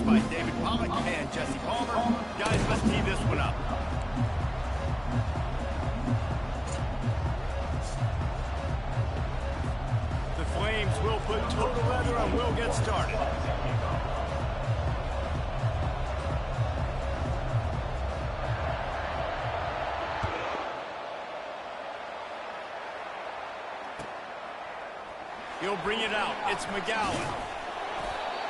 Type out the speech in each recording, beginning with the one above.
by David Pollock and Jesse Palmer. Guys, let's tee this one up. The Flames will put total leather and we'll get started. He'll bring it out. It's McGowan.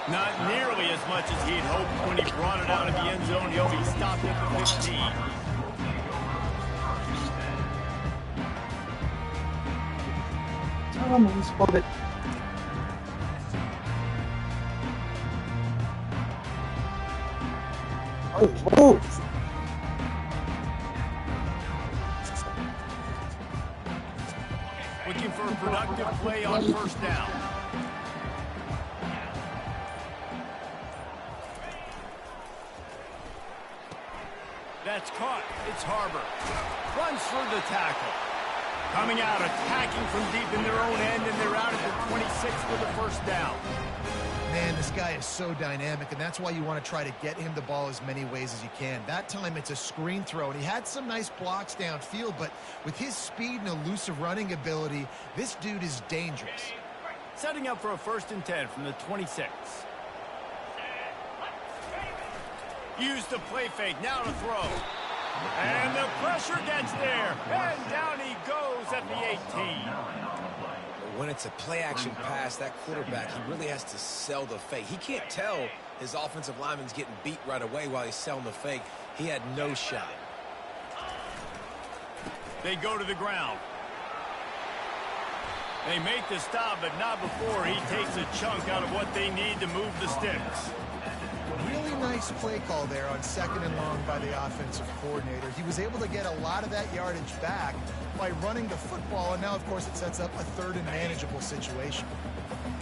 Not nearly as much as he'd hoped when he brought it out of the end zone. He'll be stopped at the 15. Thomas, hold it. Oh. Looking for a productive play on first down. That's caught. It's Harbor. Runs for the tackle. Coming out, attacking from deep in their own end, and they're out at the 26 for the first down. Man, this guy is so dynamic, and that's why you want to try to get him the ball as many ways as you can. That time, it's a screen throw, and he had some nice blocks downfield, but with his speed and elusive running ability, this dude is dangerous. Setting up for a 1st and 10 from the 26. Use the play fake, now to throw. And the pressure gets there, and down he goes at the 18. When it's a play-action pass, that quarterback, he really has to sell the fake. He can't tell his offensive lineman's getting beat right away while he's selling the fake. He had no shot. They go to the ground. They make the stop, but not before he takes a chunk out of what they need to move the sticks. Really nice play call there on 2nd and long by the offensive coordinator. He was able to get a lot of that yardage back by running the football, and now, of course, it sets up a 3rd and manageable situation.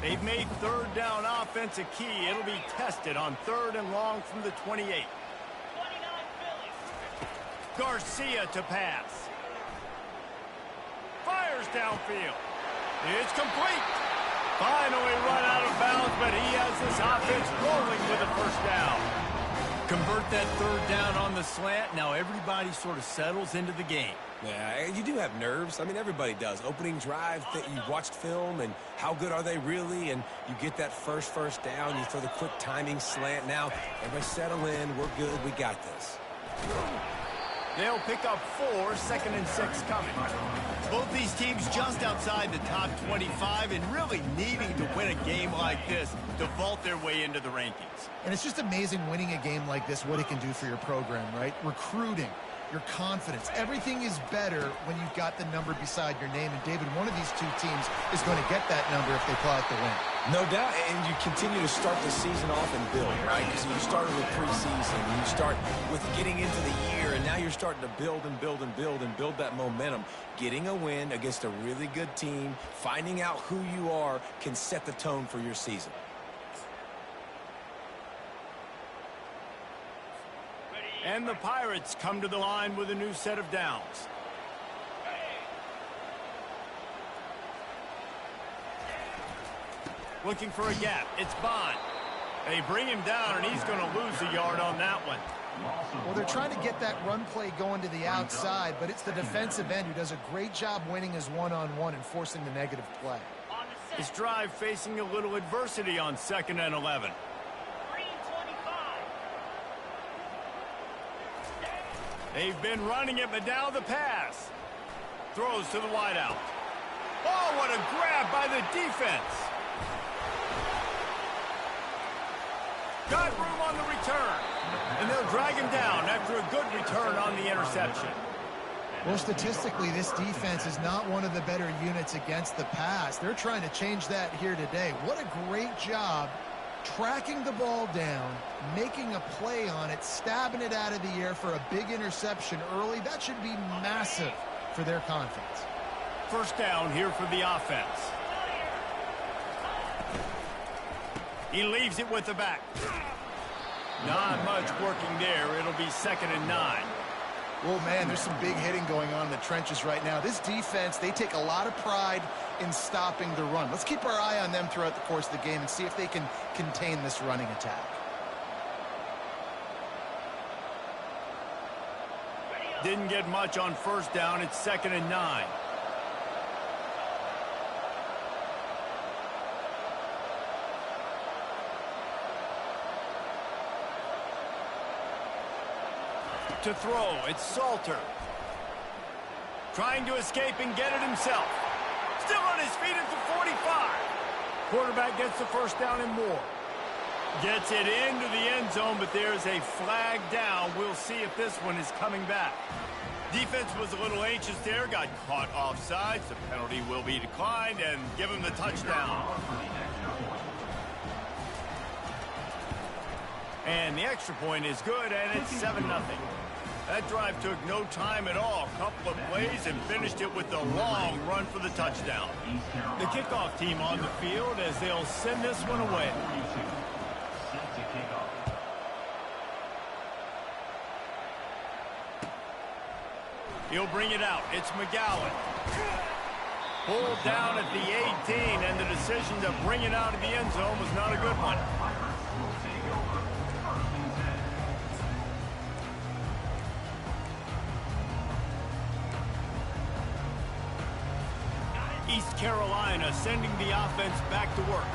They've made 3rd down offense a key. It'll be tested on 3rd and long from the 28. Garcia to pass. Fires downfield. It's complete. Finally run out of bounds, but he has this offense rolling with a 1st down. Convert that 3rd down on the slant. Now everybody sort of settles into the game. Yeah, you do have nerves. I mean, everybody does. Opening drive, that you watched film, and how good are they really? And you get that first down. You throw the quick timing slant. Now, everybody settle in. We're good. We got this. They'll pick up 4, 2nd and 6 coming. Both these teams just outside the top 25 and really needing to win a game like this to vault their way into the rankings. And it's just amazing winning a game like this, what it can do for your program, right? Recruiting, your confidence, everything is better when you've got the number beside your name. And David, one of these two teams is going to get that number if they pull out the win. No doubt, and you continue to start the season off and build, right? Because you started with preseason, you start with getting into the year, and now you're starting to build and build and build and build that momentum. Getting a win against a really good team, finding out who you are, can set the tone for your season. And the Pirates come to the line with a new set of downs. Looking for a gap. It's Bond. They bring him down, and he's going to lose a yard on that one. Well, they're trying to get that run play going to the outside, but it's the defensive end who does a great job winning his one-on-one and forcing the negative play. This drive facing a little adversity on 2nd and 11. They've been running it, but now the pass. Throws to the wideout. Oh, what a grab by the defense. Got room on the return. And they'll drag him down after a good return on the interception. Well, statistically, this defense is not one of the better units against the pass. They're trying to change that here today. What a great job tracking the ball down, making a play on it, stabbing it out of the air for a big interception early. That should be massive for their confidence. 1st down here for the offense. He leaves it with the back. Not much working there. It'll be 2nd and 9. Well, man, there's some big hitting going on in the trenches right now. This defense, they take a lot of pride in stopping the run. Let's keep our eye on them throughout the course of the game and see if they can contain this running attack. Didn't get much on first down. It's 2nd and 9. To throw, it's Salter. Trying to escape and get it himself. Still on his feet at the 45. Quarterback gets the first down and more. Gets it into the end zone, but there's a flag down. We'll see if this one is coming back. Defense was a little anxious there, got caught offsides. The penalty will be declined and give him the touchdown. And the extra point is good, and it's 7-0. That drive took no time at all. A couple of plays and finished it with a long run for the touchdown. The kickoff team on the field as they'll send this one away. He'll bring it out. It's McGowan. Pulled down at the 18, and the decision to bring it out of the end zone was not a good one. East Carolina sending the offense back to work.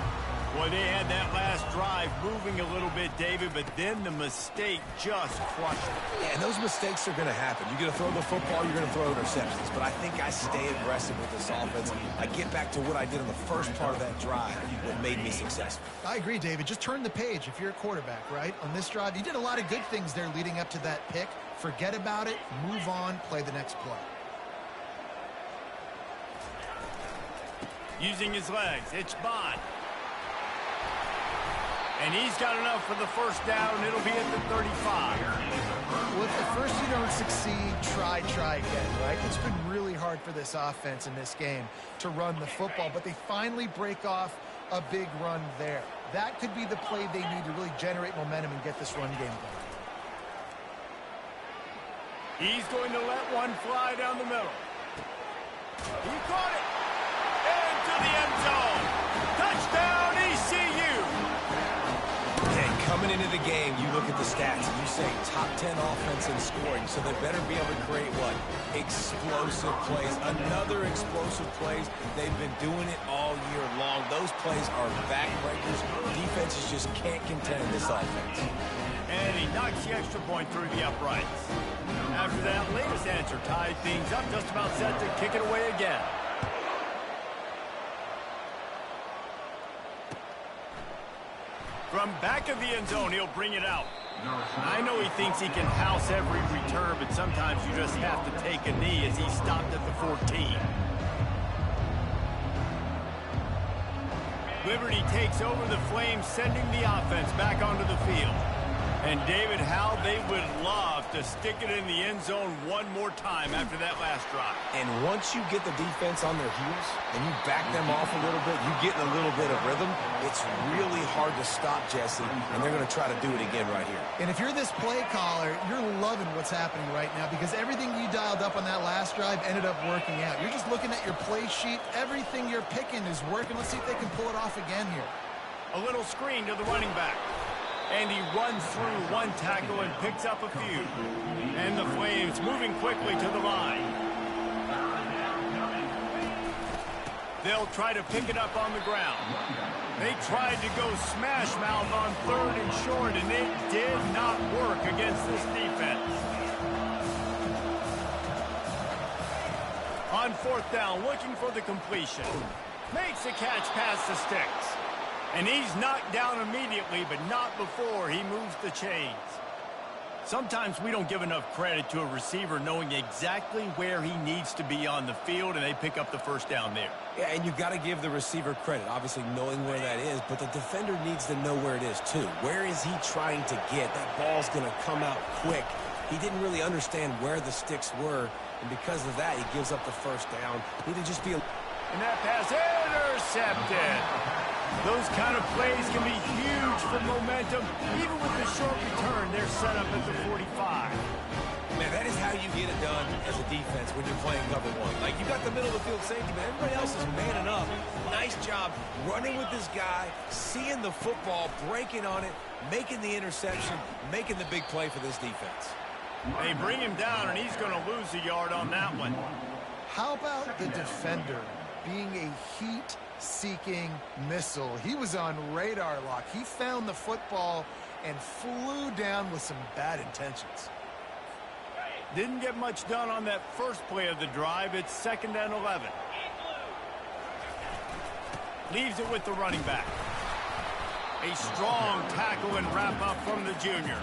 Boy, they had that last drive moving a little bit, David, but then the mistake just crushed it. Yeah, and those mistakes are going to happen. You're going to throw the football, you're going to throw interceptions. But I think I stay aggressive with this offense. I get back to what I did in the first part of that drive that made me successful. I agree, David. Just turn the page if you're a quarterback, right? On this drive, you did a lot of good things there leading up to that pick. Forget about it, move on, play the next play. Using his legs, it's Bond. And he's got enough for the first down. It'll be at the 35. Well, if at first you don't succeed, try again, right? It's been really hard for this offense in this game to run the football, but they finally break off a big run there. That could be the play they need to really generate momentum and get this run game going. He's going to let one fly down the middle. He caught it. Into the end zone. Touchdown, ECU. And coming into the game, you look at the stats and you say top 10 offense in scoring, so they better be able to create what? Explosive plays. Another explosive plays. They've been doing it all year long. Those plays are backbreakers. Defenses just can't contend this offense. And he knocks the extra point through the uprights. After that latest answer tied things up, just about set to kick it away again. From back of the end zone, he'll bring it out. I know he thinks he can house every return, but sometimes you just have to take a knee as he stopped at the 14. Liberty takes over the Flames, sending the offense back onto the field. And David, how they would love to stick it in the end zone one more time after that last drive. And once you get the defense on their heels and you back them off a little bit, you get in a little bit of rhythm, it's really hard to stop, Jesse, and they're going to try to do it again right here. And if you're this play caller, you're loving what's happening right now because everything you dialed up on that last drive ended up working out. You're just looking at your play sheet. Everything you're picking is working. Let's see if they can pull it off again here. A little screen to the running back. And he runs through one tackle and picks up a few. And the Flames moving quickly to the line. They'll try to pick it up on the ground. They tried to go smash mouth on 3rd and short, and it did not work against this defense. On 4th down, looking for the completion. Makes the catch past the sticks. And he's knocked down immediately, but not before he moves the chains. Sometimes we don't give enough credit to a receiver knowing exactly where he needs to be on the field, and they pick up the first down there. Yeah, and you've got to give the receiver credit, obviously knowing where that is, but the defender needs to know where it is too. Where is he trying to get? That ball's going to come out quick. He didn't really understand where the sticks were, and because of that, he gives up the first down. Need to just be And that pass intercepted. Those kind of plays can be huge for momentum. Even with the short return, they're set up at the 45. Man, that is how you get it done as a defense when you're playing cover one. Like, you got the middle of the field safety, but everybody else is manning up. Nice job running with this guy, seeing the football, breaking on it, making the interception, making the big play for this defense. They bring him down, and he's going to lose a yard on that one. How about the defender being a heat-seeking missile? He was on radar lock. He found the football and flew down with some bad intentions. Didn't get much done on that first play of the drive. It's 2nd and 11. Leaves it with the running back. A strong tackle and wrap up from the junior.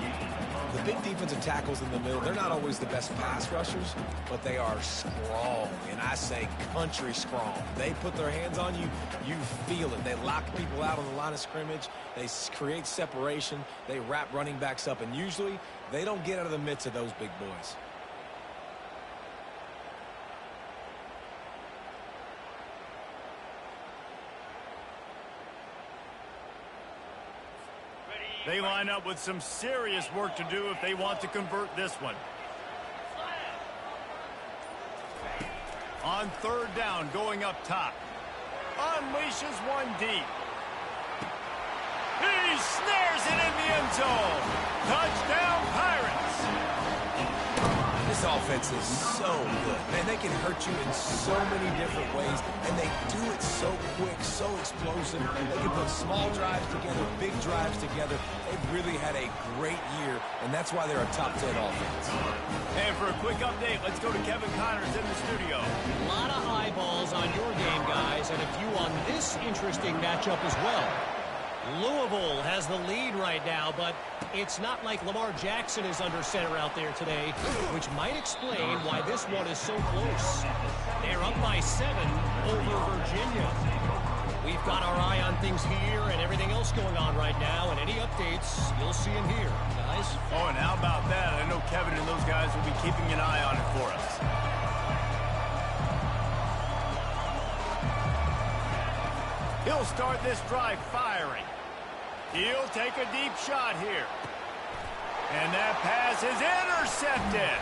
The big defensive tackles in the middle, they're not always the best pass rushers, but they are strong, and I say country strong. They put their hands on you, you feel it. They lock people out on the line of scrimmage. They create separation. They wrap running backs up, and usually they don't get out of the midst of those big boys. They line up with some serious work to do if they want to convert this one. On 3rd down, going up top. Unleashes one deep. He snares it in the end zone. Touchdown, Pirates. This offense is so good. Man, they can hurt you in so many different ways, and they do it so quick, so explosive. They can put small drives together, big drives together. They've really had a great year, and that's why they're a top 10 offense. And for a quick update, let's go to Kevin Connors in the studio. A lot of eyeballs on your game, guys, and a few on this interesting matchup as well. Louisville has the lead right now, but it's not like Lamar Jackson is under center out there today, which might explain why this one is so close. They're up by 7 over Virginia. We've got our eye on things here and everything else going on right now, and any updates you'll see in here, guys. Oh, and how about that? I know Kevin and those guys will be keeping an eye on it for us. He'll start this drive firing. He'll take a deep shot here. And that pass is intercepted.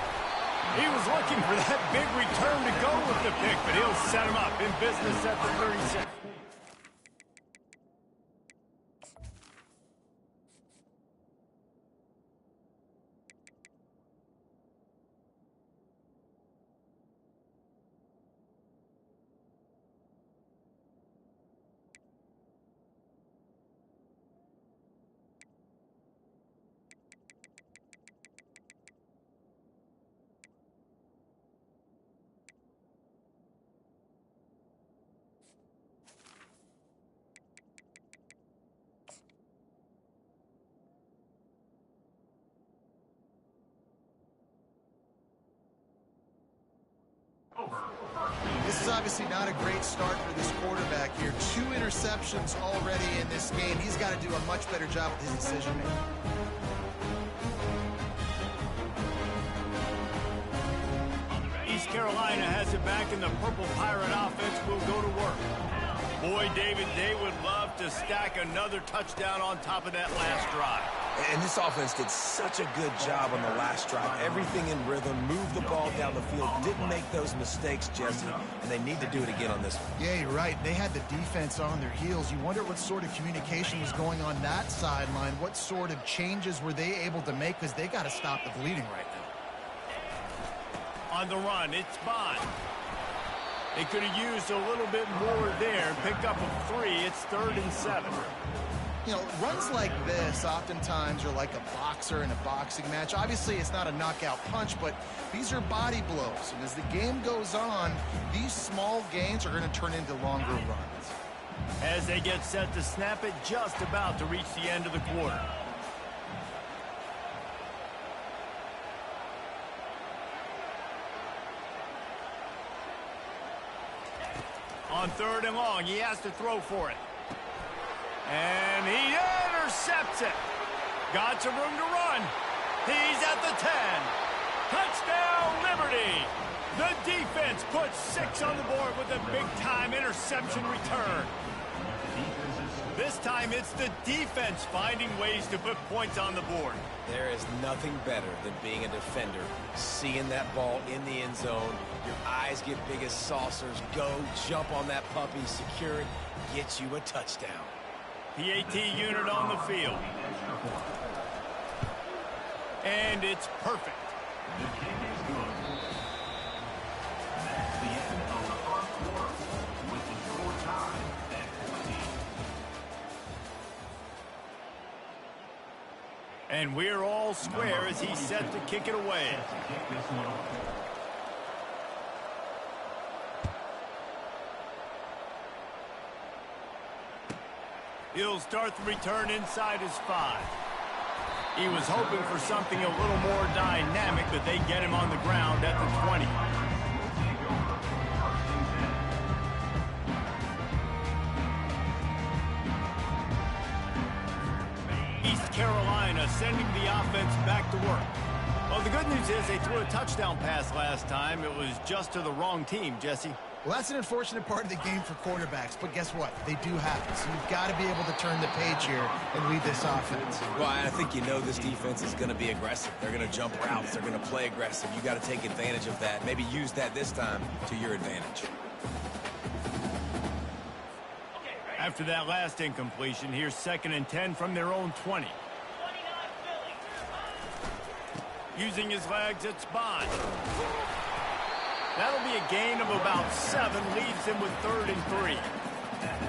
He was looking for that big return to go with the pick, but he'll set him up in business at the 36. This is obviously not a great start for this quarterback here. 2 interceptions already in this game. He's got to do a much better job with his decision-making. East Carolina has it back, and the Purple Pirate offense will go to work. Boy, David, they would love to stack another touchdown on top of that last drive. And this offense did such a good job on the last drive. Everything in rhythm, moved the ball down the field, didn't make those mistakes, Jesse, and they need to do it again on this one. Yeah, you're right. They had the defense on their heels. You wonder what sort of communication was going on that sideline. What sort of changes were they able to make, because they got to stop the bleeding right now. On the run, it's Bond. They could have used a little bit more there. Pick up a 3. It's 3rd and 7. You know, runs like this oftentimes are like a boxer in a boxing match. Obviously, it's not a knockout punch, but these are body blows. And as the game goes on, these small gains are going to turn into longer runs. As they get set to snap it, just about to reach the end of the quarter. On 3rd and long, he has to throw for it. And he intercepts it. Got some room to run. He's at the 10. Touchdown, Liberty. The defense puts 6 on the board with a big-time interception return. This time, it's the defense finding ways to put points on the board. There is nothing better than being a defender, seeing that ball in the end zone. Your eyes get big as saucers. Go, jump on that puppy, secure it, get you a touchdown. PAT unit on the field. And it's perfect. The kick is good. That's the end of the first quarter with the score tied at 20. And we're all square as he's set to kick it away. He'll start the return inside his 5. He was hoping for something a little more dynamic, but they get him on the ground at the 20. East Carolina sending the offense back to work. Well, the good news is they threw a touchdown pass last time. It was just to the wrong team, Jesse. Well, that's an unfortunate part of the game for quarterbacks, but guess what? They do happen. So you've got to be able to turn the page here and lead this offense. Well, I think you know this defense is going to be aggressive. They're going to jump routes. They're going to play aggressive. You got to take advantage of that. Maybe use that this time to your advantage. After that last incompletion, here's 2nd and 10 from their own 20. Using his legs, it's Bond. That'll be a gain of about 7, leaves him with 3rd and 3.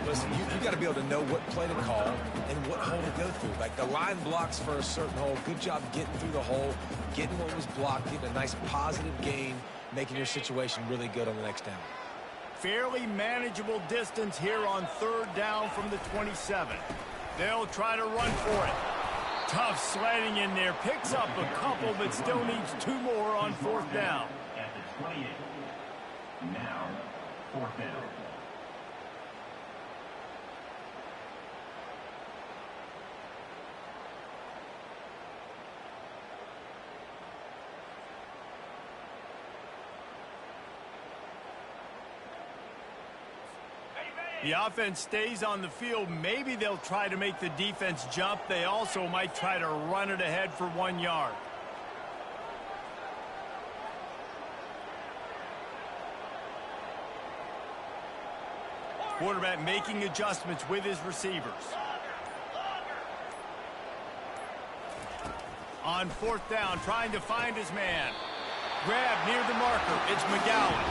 Listen, you got to be able to know what play to call and what hole to go through. Like the line blocks for a certain hole. Good job getting through the hole, getting what was blocked, getting a nice positive gain, making your situation really good on the next down. Fairly manageable distance here on 3rd down from the 27. They'll try to run for it. Tough sledding in there. Picks up a couple, but still needs 2 more on 4th down. At the 28. Now, 4th down. The offense stays on the field. Maybe they'll try to make the defense jump. They also might try to run it ahead for 1 yard. Quarterback making adjustments with his receivers. On 4th down, trying to find his man. Grab near the marker. It's McGowan.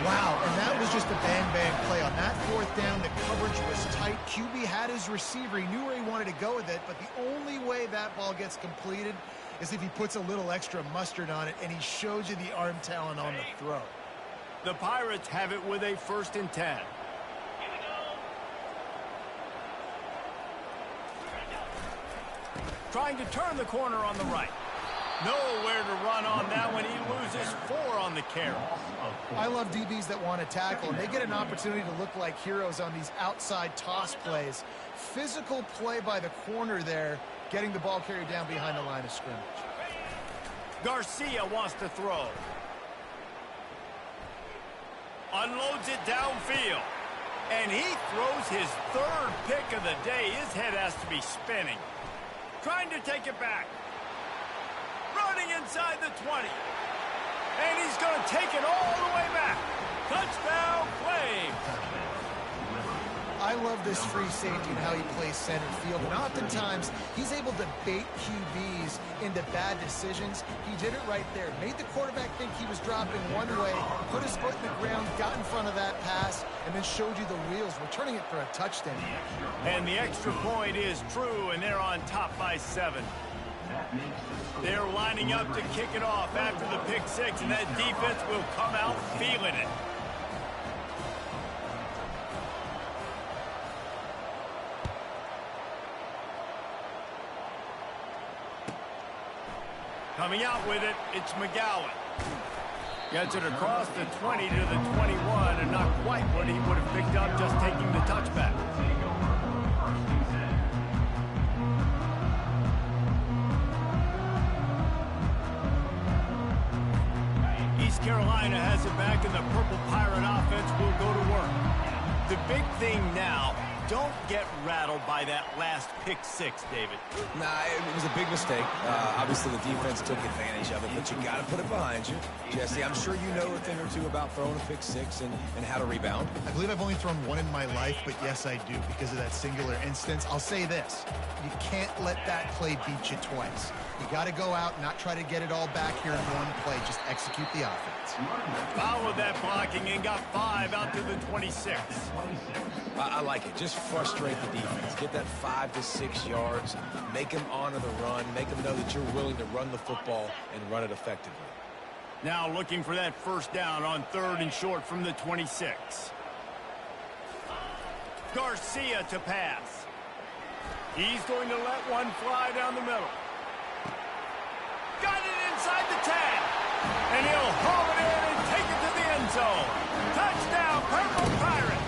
Wow, and that was just a bang-bang play. On that 4th down, the coverage was tight. QB had his receiver. He knew where he wanted to go with it, but the only way that ball gets completed is if he puts a little extra mustard on it, and he shows you the arm talent on the throw. The Pirates have it with a 1st and 10. Trying to turn the corner on the right. Nowhere to run on that one. He loses 4 on the carry. I love DBs that want to tackle, and they get an opportunity to look like heroes on these outside toss plays. Physical play by the corner there, getting the ball carried down behind the line of scrimmage. Garcia wants to throw. Unloads it downfield. And he throws his 3rd pick of the day. His head has to be spinning. Trying to take it back. Running inside the 20. And he's going to take it all the way back. Touchdown play. I love this free safety and how he plays center field. And oftentimes, he's able to bait QBs into bad decisions. He did it right there. Made the quarterback think he was dropping one way, put his foot in the ground, got in front of that pass, and then showed you the wheels, returning it for a touchdown. And the extra point is true, and they're on top by 7. They're lining up to kick it off after the pick 6, and that defense will come out feeling it. Coming out with it, it's McGowan. Gets it across the 20 to the 21, and not quite what he would have picked up just taking the touchback. East Carolina has it back, and the Purple Pirate offense will go to work. The big thing now, don't get rattled by that last pick 6, David. Nah, it was a big mistake. Obviously, the defense took advantage of it, but you got to put it behind you. Jesse, I'm sure you know a thing or two about throwing a pick 6 and how to rebound. I believe I've only thrown one in my life, but yes, I do because of that singular instance. I'll say this. You can't let that play beat you twice. You got to go out and not try to get it all back here in one play. Just execute the offense. Followed that blocking and got 5 out to the 26. I like it. Just frustrate the defense. Get that 5 to 6 yards. Make them honor the run. Make them know that you're willing to run the football and run it effectively. Now looking for that first down on 3rd and short from the 26. Garcia to pass. He's going to let one fly down the middle. Got it inside the 10. And he'll haul it in and take it to the end zone. Touchdown, Purple Pirates.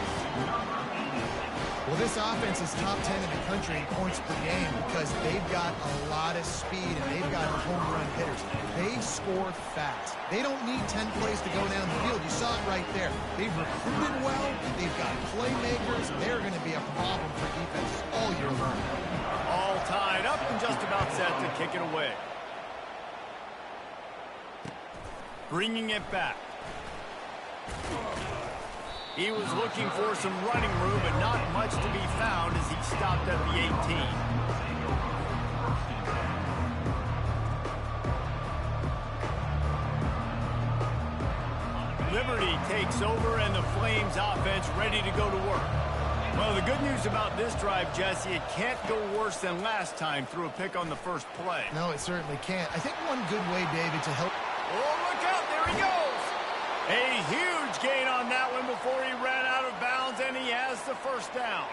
Well, this offense is top 10 in the country in points per game because they've got a lot of speed and they've got home run hitters. They score fast. They don't need 10 plays to go down the field. You saw it right there. They've recruited well. They've got playmakers. They're going to be a problem for defenses all year long. All tied up and just about set to kick it away. Bringing it back. He was looking for some running room, but not much to be found as he stopped at the 18. Liberty takes over, and the Flames offense ready to go to work. Well, the good news about this drive, Jesse, it can't go worse than last time through a pick on the first play. No, it certainly can't. I think one good way, David, to help... Oh, look out, there he goes! A huge gain on that one before he ran out of bounds, and he has the first down.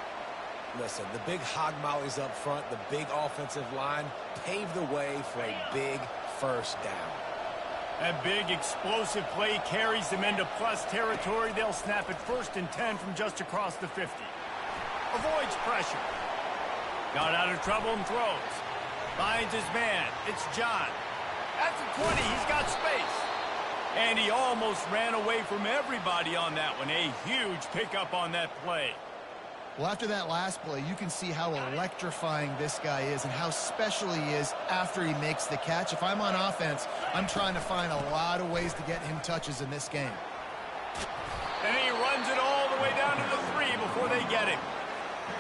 Listen, the big hog mollies up front, the big offensive line, paved the way for a big first down. That big explosive play carries them into plus territory. They'll snap it 1st and 10 from just across the 50. Avoids pressure. Got out of trouble and throws. Finds his man. It's John. At the 20, he's got space. And he almost ran away from everybody on that one. A huge pickup on that play. Well, after that last play, you can see how electrifying this guy is and how special he is after he makes the catch. If I'm on offense, I'm trying to find a lot of ways to get him touches in this game. And he runs it all the way down to the 3 before they get him.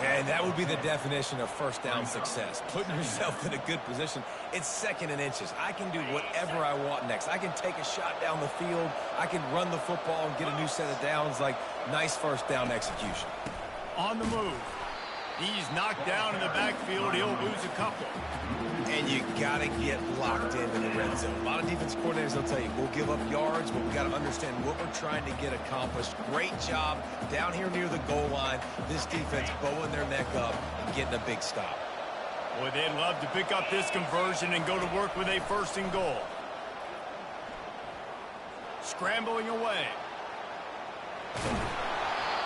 And that would be the definition of first down success. Putting yourself in a good position. It's 2nd and inches. I can do whatever I want next. I can take a shot down the field. I can run the football and get a new set of downs. Like, nice first down execution. On the move. He's knocked down in the backfield. He'll lose a couple. And you got to get locked into the red zone. A lot of defense coordinators will tell you, we'll give up yards, but we got to understand what we're trying to get accomplished. Great job down here near the goal line. This defense bowing their neck up and getting a big stop. Boy, they'd love to pick up this conversion and go to work with a 1st and goal. Scrambling away.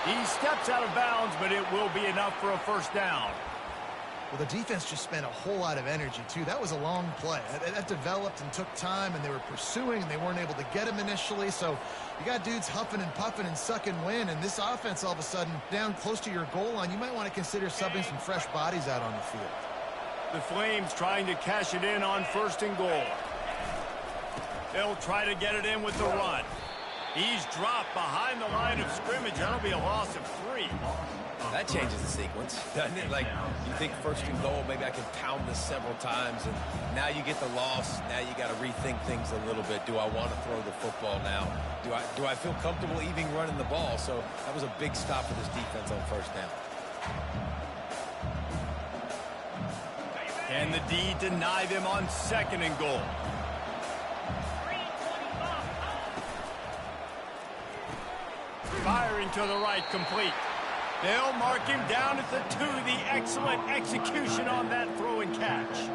He steps out of bounds, but it will be enough for a first down. Well, the defense just spent a whole lot of energy, too. That was a long play. That developed and took time, and they were pursuing, and they weren't able to get him initially. So you got dudes huffing and puffing and sucking wind, and this offense all of a sudden down close to your goal line. You might want to consider subbing some fresh bodies out on the field. The Flames trying to cash it in on 1st and goal. They'll try to get it in with the run. He's dropped behind the line of scrimmage. That'll be a loss of 3. That changes the sequence, doesn't it? Like, you think 1st and goal, maybe I can pound this several times, and now you get the loss. Now you got to rethink things a little bit. Do I want to throw the football now? Do I feel comfortable even running the ball? So that was a big stop for this defense on 1st down. And the D deny them on 2nd and goal. Firing to the right, complete. They'll mark him down at the 2. The excellent execution on that throw and catch.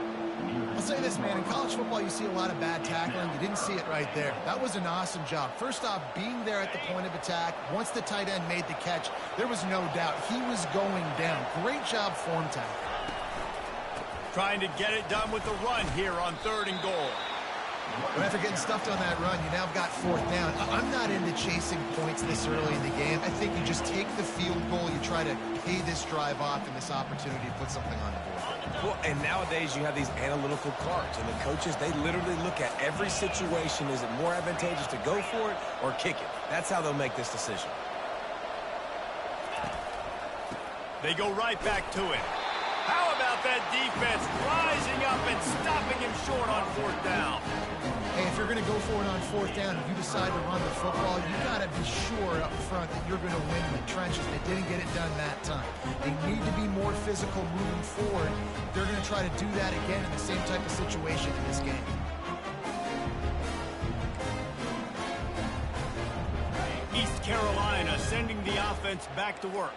I'll say this, man. In college football, you see a lot of bad tackling. You didn't see it right there. That was an awesome job. First off, being there at the point of attack. Once the tight end made the catch, there was no doubt he was going down. Great job form tackle. Trying to get it done with the run here on 3rd and goal. But after getting stuffed on that run, you now got 4th down. I'm not into chasing points this early in the game. I think you just take the field goal. You try to pay this drive off and this opportunity to put something on the board. Well, and nowadays you have these analytical cards, and the coaches, they literally look at every situation. Is it more advantageous to go for it or kick it? That's how they'll make this decision. They go right back to it. How about that defense rising up and stopping him short on 4th down. Hey, if you're going to go for it on 4th down, if you decide to run the football, you got to be sure up front that you're going to win in the trenches. They didn't get it done that time. They need to be more physical moving forward. They're going to try to do that again in the same type of situation in this game. East Carolina sending the offense back to work.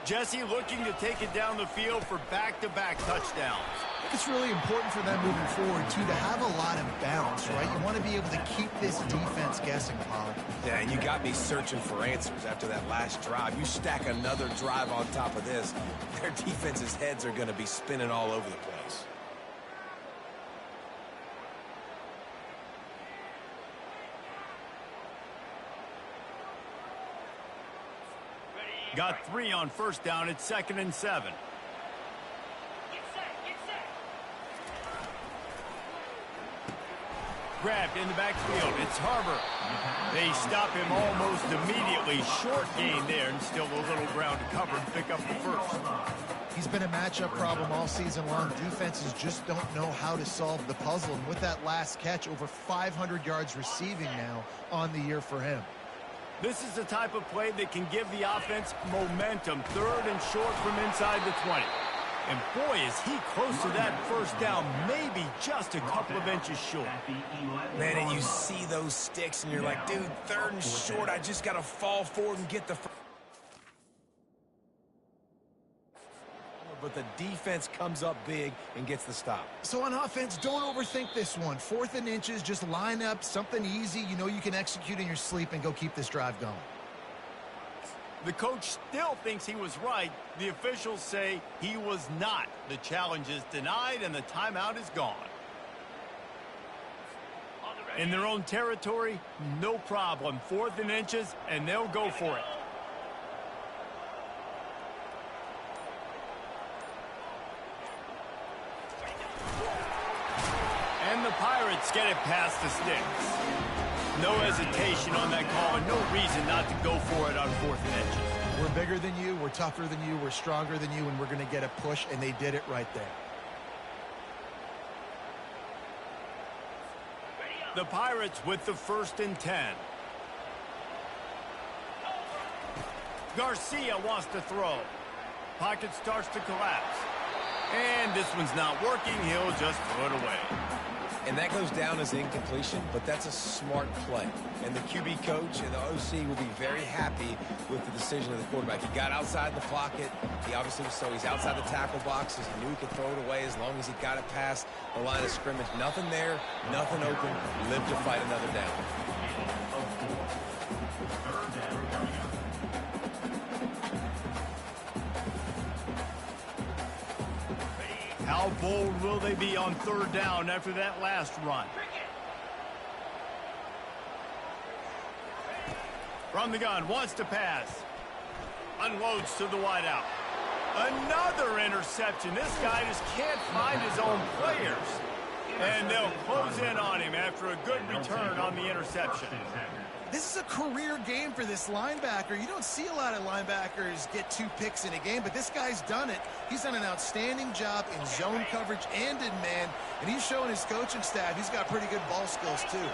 Jesse looking to take it down the field for back-to-back touchdowns. I think it's really important for them moving forward, too, to have a lot of bounce, right? You want to be able to keep this defense guessing, Paul. Yeah, and you got me searching for answers after that last drive. You stack another drive on top of this, their defense's heads are going to be spinning all over the place. Got 3 on 1st down. It's 2nd and 7. Grabbed in the backfield. It's Harbor. They stop him almost immediately. Short gain there, and still a little ground to cover and pick up the first. He's been a matchup problem all season long. Defenses just don't know how to solve the puzzle. And with that last catch, over 500 yards receiving now on the year for him. This is the type of play that can give the offense momentum. 3rd and short from inside the 20. And boy, is he close to that 1st down, maybe just a couple of inches short. Man, and you see those sticks, and you're like, dude, 3rd and short, I just got to fall forward and get the first. But the defense comes up big and gets the stop. So on offense, don't overthink this one. 4th and inches, just line up something easy you know you can execute in your sleep and go keep this drive going. The coach still thinks he was right. The officials say he was not. The challenge is denied and the timeout is gone. In their own territory, no problem. 4th and inches, and they'll go for it. And the Pirates get it past the sticks. No hesitation on that call, and no reason not to go for it on 4th and inches. We're bigger than you, we're tougher than you, we're stronger than you, and we're going to get a push, and they did it right there. The Pirates with the 1st and 10. Garcia wants to throw. Pocket starts to collapse. And this one's not working. He'll just throw it away. And that goes down as incompletion, but that's a smart play. And the QB coach and the OC will be very happy with the decision of the quarterback. He got outside the pocket. He obviously was so he's outside the tackle boxes. He knew he could throw it away as long as he got it past the line of scrimmage. Nothing there, nothing open. Live to fight another down. How bold will they be on 3rd down after that last run? From the gun, wants to pass. Unloads to the wideout. Another interception. This guy just can't find his own players. And they'll close in on him after a good return on the interception. This is a career game for this linebacker. You don't see a lot of linebackers get 2 picks in a game, but this guy's done it. He's done an outstanding job in zone coverage and in man, and he's showing his coaching staff he's got pretty good ball skills too.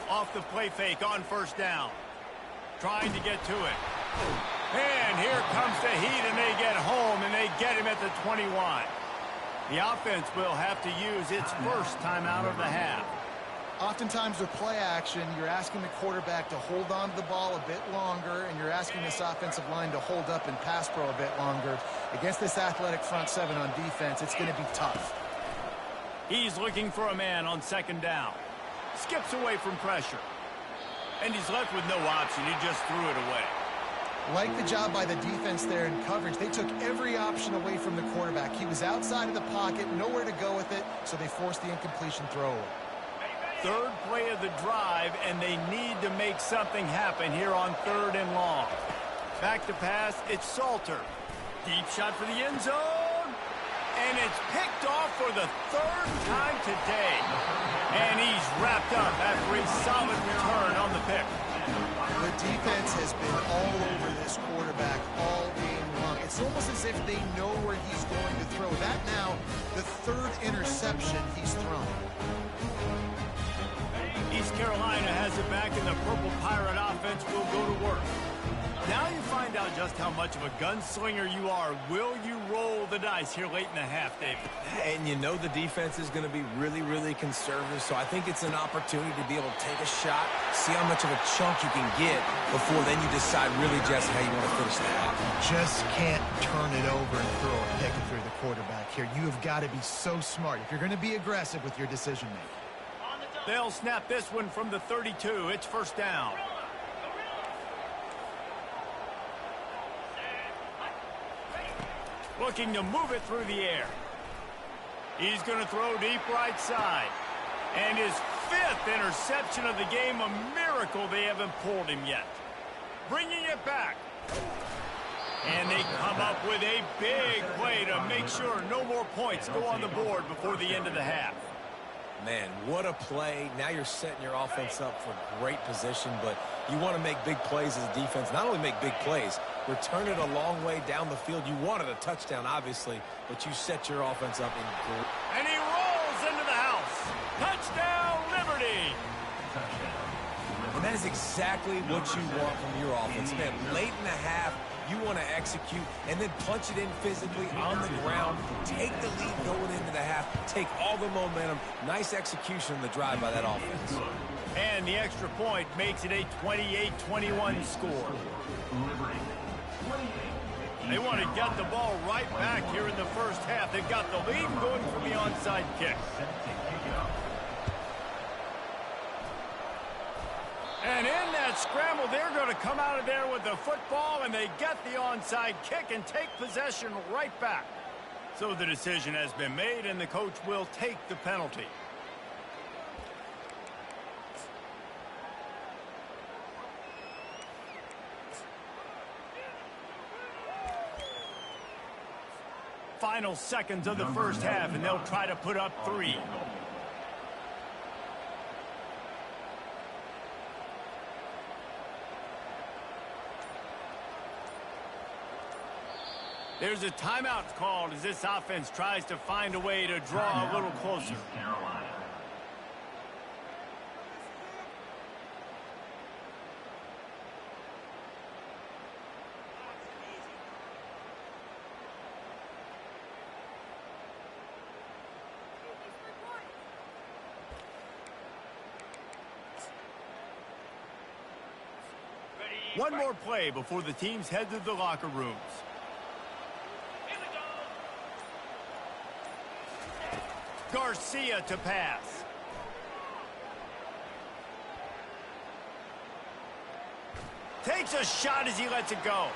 Off the play fake on 1st down. Trying to get to it. And here comes the heat, and they get home, and they get him at the 21. The offense will have to use its first timeout of the half. Oftentimes with play action, you're asking the quarterback to hold on to the ball a bit longer, and you're asking this offensive line to hold up and pass pro a bit longer. Against this athletic front 7 on defense, it's going to be tough. He's looking for a man on 2nd down. Skips away from pressure. And he's left with no option. He just threw it away. Like the job by the defense there in coverage. They took every option away from the quarterback. He was outside of the pocket, nowhere to go with it, so they forced the incompletion throw away. 3rd play of the drive, and they need to make something happen here on 3rd and long. Back to pass, it's Salter. Deep shot for the end zone. And it's picked off for the 3rd time today. And he's wrapped up after a solid return on the pick. The defense has been all over this quarterback all game long. It's almost as if they know where he's going to throw. That now, the third interception he's thrown. East Carolina has it back, and the Purple Pirate offense will go to work. Now you find out just how much of a gunslinger you are. Will you roll the dice here late in the half, David? And you know the defense is going to be really, really conservative, so I think it's an opportunity to be able to take a shot, see how much of a chunk you can get before then you decide really just how you want to finish the half. Just can't turn it over and throw a pick through the quarterback here. You have got to be so smart if you're going to be aggressive with your decision-making. They'll snap this one from the 32. It's first down. Looking to move it through the air. He's going to throw deep right side. And his 5th interception of the game, a miracle they haven't pulled him yet. Bringing it back. And they come up with a big play to make sure no more points go on the board before the end of the half. Man, what a play. Now you're setting your offense up for great position, but you want to make big plays as a defense. Not only make big plays, return it a long way down the field. You wanted a touchdown, obviously, but you set your offense up in great. And he rolls into the house. Touchdown, Liberty. And that is exactly what you want from your offense. Man, late in the half, you want to execute and then punch it in physically on the ground. Take the lead going into the half. Take all the momentum. Nice execution on the drive by that offense. And the extra point makes it a 28-21 score. They want to get the ball right back here in the first half. They've got the lead going from the onside kick. And in that scramble, they're going to come out of there with the football, and they get the onside kick and take possession right back. So the decision has been made, and the coach will take the penalty. Final seconds of the first half, and they'll try to put up 3. There's a timeout called as this offense tries to find a way to draw a little closer. One more play before the teams head to the locker rooms. Garcia to pass. Takes a shot as he lets it go.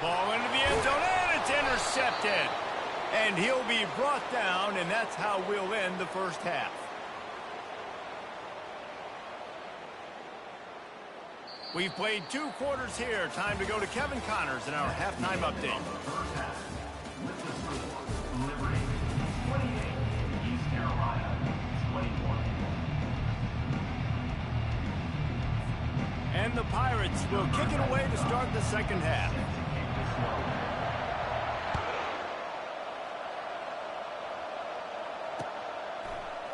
Ball into the end zone, and it's intercepted. And he'll be brought down, and that's how we'll end the first half. We've played 2 quarters here. Time to go to Kevin Connors in our halftime update. And the Pirates will kick it away to start the second half.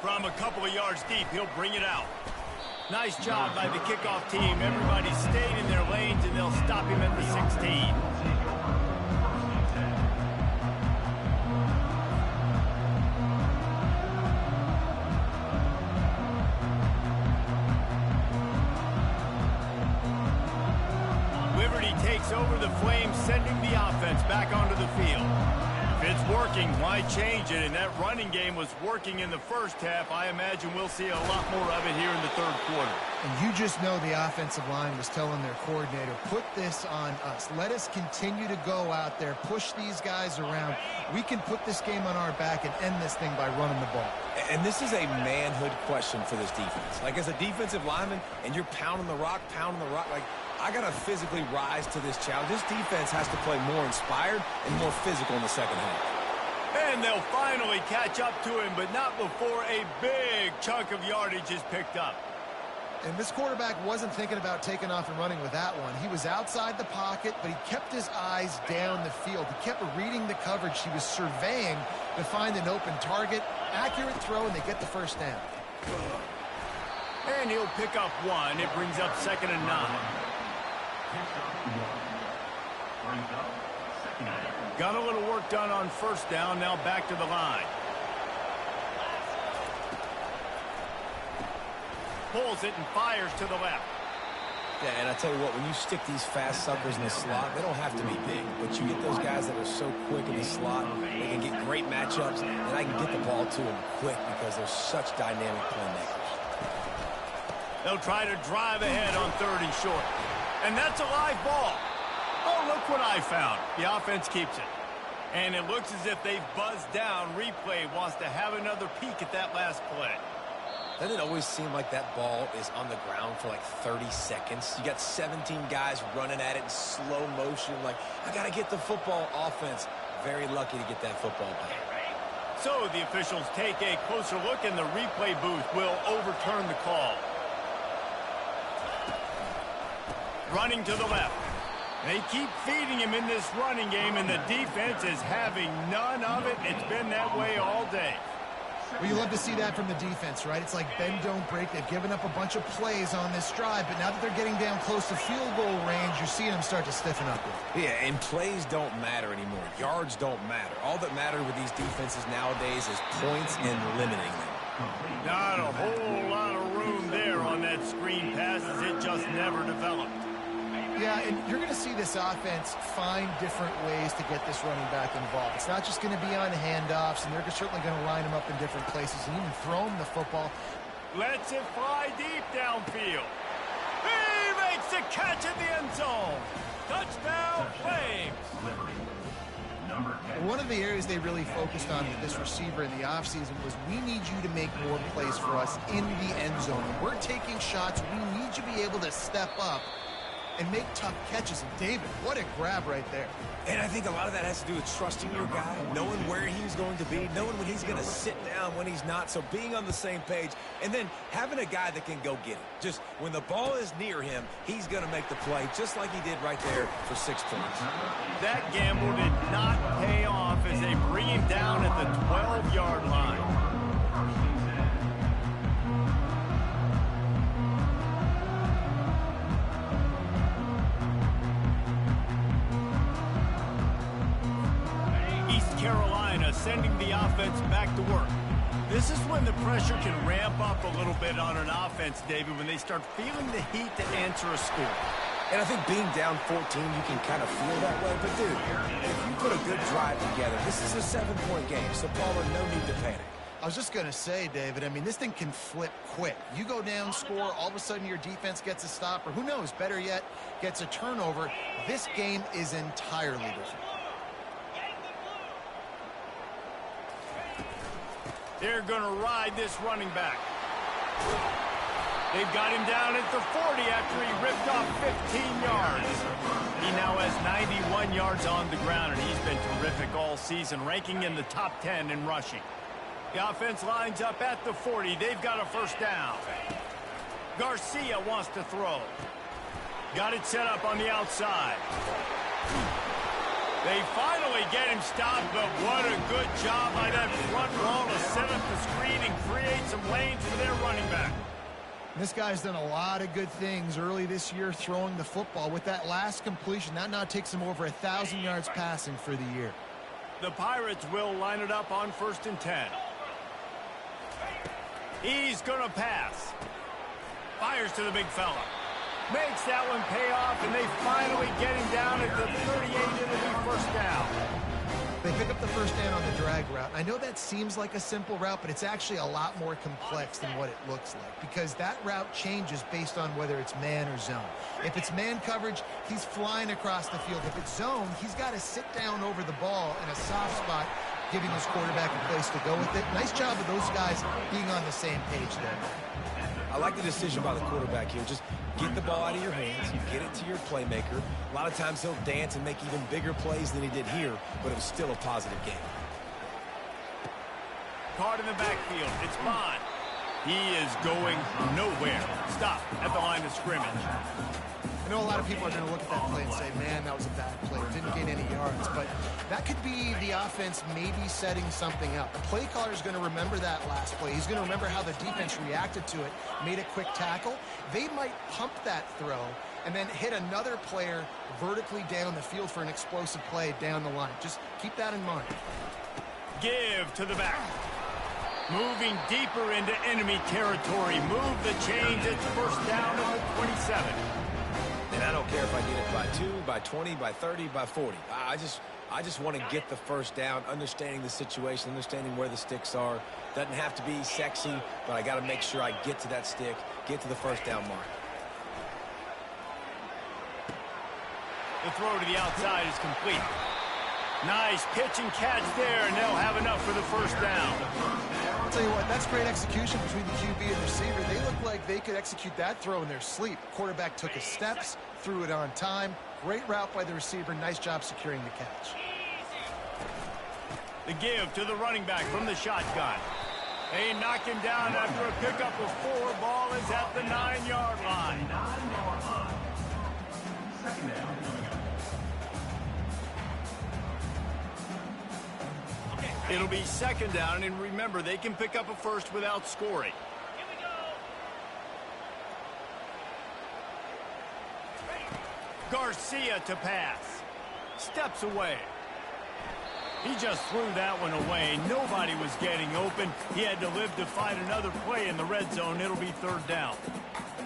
From a couple of yards deep, he'll bring it out. Nice job by the kickoff team. Everybody stayed in their lanes, and they'll stop him at the 16. Takes over the Flames, sending the offense back onto the field. If it's working, why change it? And that running game was working in the first half. I imagine we'll see a lot more of it here in the third quarter. And you just know the offensive line was telling their coordinator, put this on us. Let us continue to go out there, push these guys around. We can put this game on our back and end this thing by running the ball. And this is a manhood question for this defense. Like, as a defensive lineman, and you're pounding the rock, like, I got to physically rise to this challenge. This defense has to play more inspired and more physical in the second half. And they'll finally catch up to him, but not before a big chunk of yardage is picked up. And this quarterback wasn't thinking about taking off and running with that one. He was outside the pocket, but he kept his eyes down the field. He kept reading the coverage. He was surveying to find an open target. Accurate throw, and they get the first down. And he'll pick up one. It brings up 2nd and 9. Got a little work done on 1st down. Now back to the line. Pulls it and fires to the left. Yeah, and I tell you what, when you stick these fast suckers in the slot, they don't have to be big. But you get those guys that are so quick in the slot, they can get great matchups, and I can get the ball to them quick because they're such dynamic playmakers. They'll try to drive ahead on 3rd and short. And that's a live ball. Oh, look what I found. The offense keeps it. And it looks as if they've buzzed down. Replay wants to have another peek at that last play. Doesn't it always seem like that ball is on the ground for like 30 seconds? You got 17 guys running at it in slow motion. Like, I got to get the football. Offense, very lucky to get that football back. So the officials take a closer look, and the replay booth will overturn the call. Running to the left. They keep feeding him in this running game, and the defense is having none of it. It's been that way all day. Well, you love to see that from the defense, right? It's like bend, don't break. They've given up a bunch of plays on this drive, but now that they're getting down close to field goal range, you're seeing them start to stiffen up. Yeah, and plays don't matter anymore. Yards don't matter. All that matter with these defenses nowadays is points and limiting them. Not a whole lot of room there on that screen passes. It just never developed. Yeah, and you're going to see this offense find different ways to get this running back involved. It's not just going to be on handoffs, and they're certainly going to line him up in different places and even throw him the football. Lets it fly deep downfield. He makes the catch in the end zone. Touchdown, Flames. One of the areas they really focused on with this receiver in the offseason was we need you to make more plays for us in the end zone. When we're taking shots, we need you to be able to step up and make tough catches. And David, what a grab right there. And I think a lot of that has to do with trusting your guy, knowing where he's going to be, knowing when he's going to sit down, when he's not. So being on the same page, and then having a guy that can go get it. Just when the ball is near him, he's going to make the play, just like he did right there for 6 points. That gamble did not pay off as they bring him down at the 12-yard line. Carolina sending the offense back to work. This is when the pressure can ramp up a little bit on an offense, David, when they start feeling the heat to answer a score. And I think being down 14, you can kind of feel that way. But, dude, if you put a good drive together, this is a 7-point game, so Palmer, no need to panic. I was just going to say, David, I mean, this thing can flip quick. You go down, score, all of a sudden your defense gets a stop, or who knows, better yet, gets a turnover. This game is entirely different. They're going to ride this running back. They've got him down at the 40 after he ripped off 15 yards. He now has 91 yards on the ground, and he's been terrific all season, ranking in the top 10 in rushing. The offense lines up at the 40. They've got a first down. Garcia wants to throw. Got it set up on the outside. They finally get him stopped, but what a good job by that front wall to set up the screen and create some lanes for their running back. This guy's done a lot of good things early this year throwing the football. With that last completion, that now takes him over 1,000 yards passing for the year. The Pirates will line it up on 1st and 10. He's going to pass. Fires to the big fella. Makes that one pay off, and they finally get him down at the 38 and a first down. They pick up the first down on the drag route. I know that seems like a simple route, but it's actually a lot more complex than what it looks like because that route changes based on whether it's man or zone. If it's man coverage, he's flying across the field. If it's zone, he's got to sit down over the ball in a soft spot, giving his quarterback a place to go with it. Nice job of those guys being on the same page there. I like the decision by the quarterback here. Just get the ball out of your hands, get it to your playmaker. A lot of times he'll dance and make even bigger plays than he did here, but it was still a positive game. Caught in the backfield. It's Bond. He is going nowhere. Stop at the line of scrimmage. I know a lot of people are going to look at that play and say, man, that was a bad play. Didn't gain any yards. But that could be the offense maybe setting something up. The play caller is going to remember that last play. He's going to remember how the defense reacted to it, made a quick tackle. They might pump that throw and then hit another player vertically down the field for an explosive play down the line. Just keep that in mind. Give to the back. Moving deeper into enemy territory. Move the chains. It's first down at the 27. And I don't care if I get it by 2, by 20, by 30, by 40. I just want to get the first down, understanding the situation, understanding where the sticks are. Doesn't have to be sexy, but I got to make sure I get to that stick, get to the first down mark. The throw to the outside is complete. Nice pitch and catch there, and they'll have enough for the first down. I'll tell you what, that's great execution between the QB and receiver. They look like they could execute that throw in their sleep. Quarterback took his steps, threw it on time. Great route by the receiver. Nice job securing the catch. The give to the running back from the shotgun. They knock him down after a pickup of 4. Ball is at the 9-yard line. Second down. It'll be second down, and remember, they can pick up a first without scoring. Garcia to pass. Steps away. He just threw that one away. Nobody was getting open. He had to live to find another play in the red zone. It'll be third down.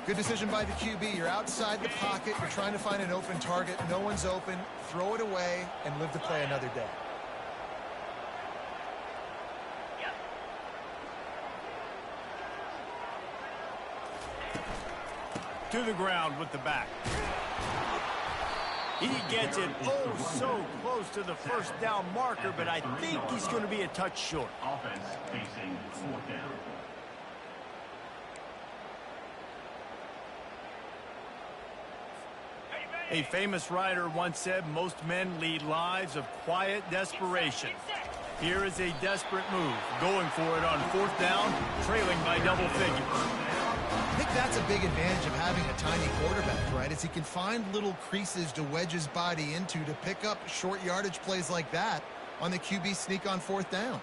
Good decision by the QB. You're outside the pocket. You're trying to find an open target. No one's open. Throw it away and live to play another day. To the ground with the back. He gets it so close to the first down marker, but I think he's going to be a touch short. Offense facing fourth down. A famous writer once said, most men lead lives of quiet desperation. Here is a desperate move, going for it on fourth down, trailing by double figures. I think that's a big advantage of having a tiny quarterback, right? Is he can find little creases to wedge his body into to pick up short yardage plays like that on the QB sneak on fourth down.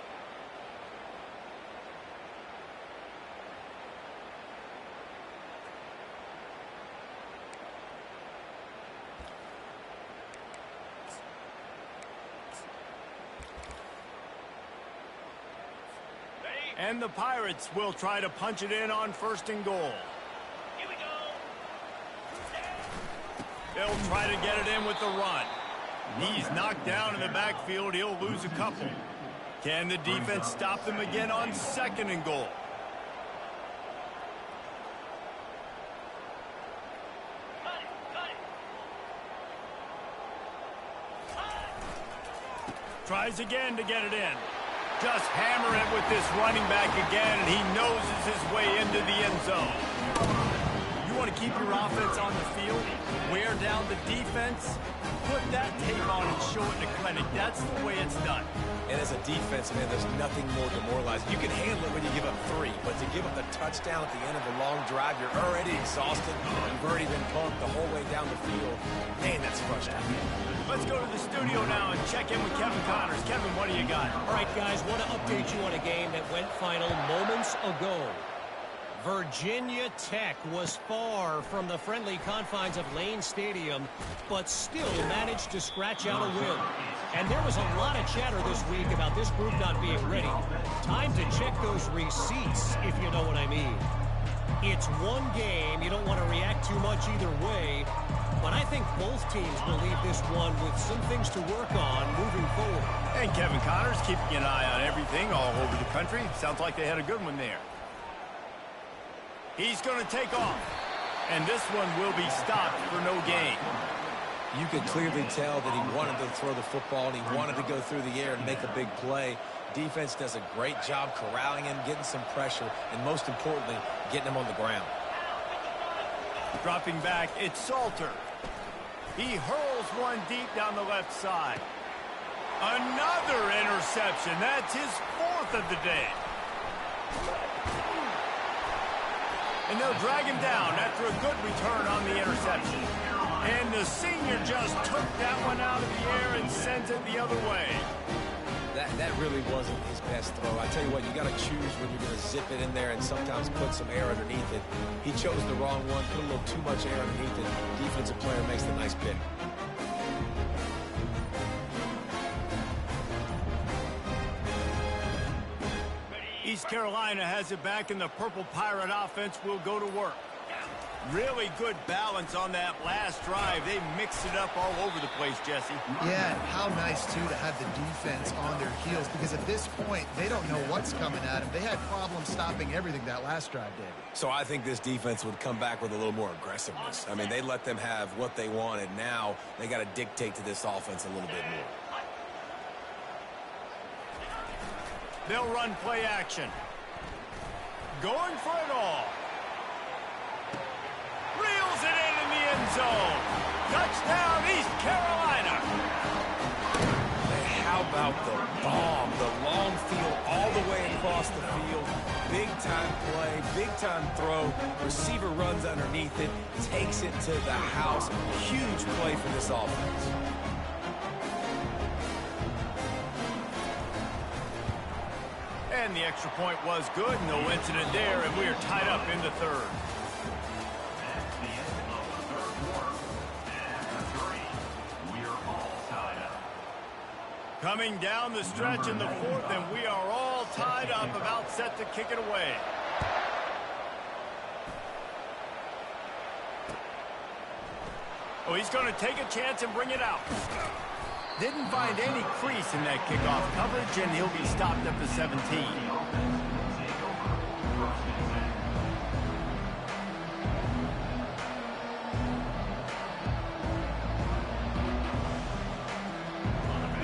And the Pirates will try to punch it in on first and goal. Here we go. They'll try to get it in with the run. He's knocked down in the backfield. He'll lose a couple. Can the defense stop them again on second and goal? Tries again to get it in. Just hammer it with this running back again, and he noses his way into the end zone. You want to keep your offense on the field, wear down the defense, put that tape on and show it in the clinic. That's the way it's done. And as a defense, man, there's nothing more demoralizing. You can handle it when you give up 3, but to give up the touchdown at the end of a long drive, you're already exhausted. You've already been pumped the whole way down the field. Man, that's frustrating. Let's go to the studio now and check in with Kevin Connors. Kevin, what do you got? All right, guys, want to update you on a game that went final moments ago. Virginia Tech was far from the friendly confines of Lane Stadium, but still managed to scratch out a win. And there was a lot of chatter this week about this group not being ready. Time to check those receipts, if you know what I mean. It's one game. You don't want to react too much either way. But I think both teams will leave this one with some things to work on moving forward. And Kevin Connors keeping an eye on everything all over the country. Sounds like they had a good one there. He's going to take off. And this one will be stopped for no gain. You could clearly tell that he wanted to throw the football and he wanted to go through the air and make a big play. Defense does a great job corralling him, getting some pressure, and most importantly, getting him on the ground. Dropping back, it's Salter. He hurls one deep down the left side. Another interception. That's his 4th of the day. And they'll drag him down after a good return on the interception. And the senior just took that one out of the air and sends it the other way. That really wasn't his best throw. I tell you what, you got to choose when you're going to zip it in there and sometimes put some air underneath it. He chose the wrong one, put a little too much air underneath it. Defensive player makes the nice pick. East Carolina has it back, and the Purple Pirate offense will go to work. Really good balance on that last drive. They mixed it up all over the place, Jesse. Yeah, how nice, too, to have the defense on their heels, because at this point, they don't know what's coming at them. They had problems stopping everything that last drive, David. So I think this defense would come back with a little more aggressiveness. I mean, they let them have what they wanted. Now they got to dictate to this offense a little bit more. They'll run play action. Going for it all. Reels it in the end zone. Touchdown, East Carolina. Hey, how about the bomb? The long field all the way across the field. Big-time play, big-time throw. Receiver runs underneath it, takes it to the house. Huge play for this offense. And the extra point was good. No incident there, and we are tied up in the third. That's the end of the third quarter. And after 3, we are all tied up. Coming down the stretch in the fourth, and we are all tied up, about set to kick it away. Oh, he's going to take a chance and bring it out. Didn't find any crease in that kickoff coverage, and he'll be stopped at the 17.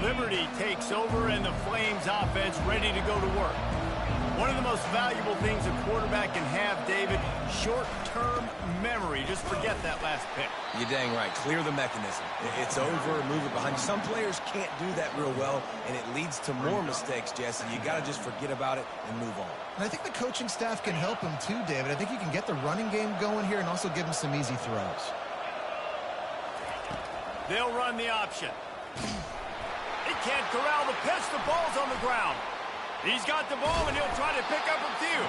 Liberty takes over, and the Flames offense ready to go to work. One of the most valuable things a quarterback can have, David, short-term memory. Just forget that last pick. You're dang right. Clear the mechanism. It's over, move it behind you. Some players can't do that real well, and it leads to more mistakes, Jesse. You got to just forget about it and move on. And I think the coaching staff can help him too, David. I think you can get the running game going here and also give him some easy throws. They'll run the option. He can't corral the pitch. The ball's on the ground. He's got the ball, and he'll try to pick up a few.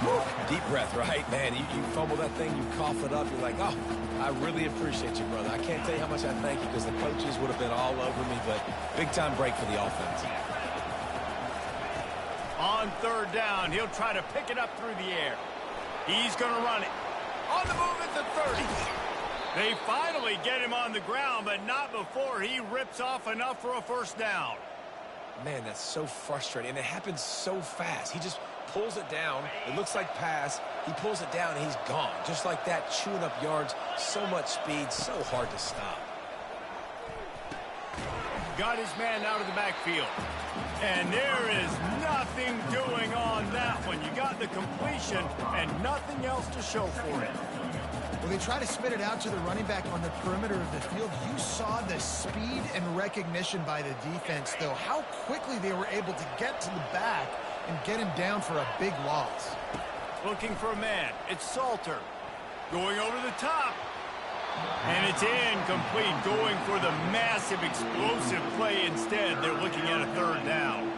Woo. Deep breath, right? Man, you fumble that thing, you cough it up. You're like, oh, I really appreciate you, brother. I can't tell you how much I thank you, because the coaches would have been all over me, but big-time break for the offense. On third down, he'll try to pick it up through the air. He's going to run it. On the move at the 30. They finally get him on the ground, but not before he rips off enough for a first down. Man, that's so frustrating, and it happens so fast. He just pulls it down. It looks like pass. He pulls it down, and he's gone. Just like that, chewing up yards. So much speed, so hard to stop. Got his man out of the backfield. And there is nothing doing on that one. You got the completion and nothing else to show for it. When they try to spit it out to the running back on the perimeter of the field, you saw the speed and recognition by the defense, though, how quickly they were able to get to the back and get him down for a big loss. Looking for a man. It's Salter. Going over the top. And it's incomplete. Going for the massive, explosive play instead. They're looking at a third down.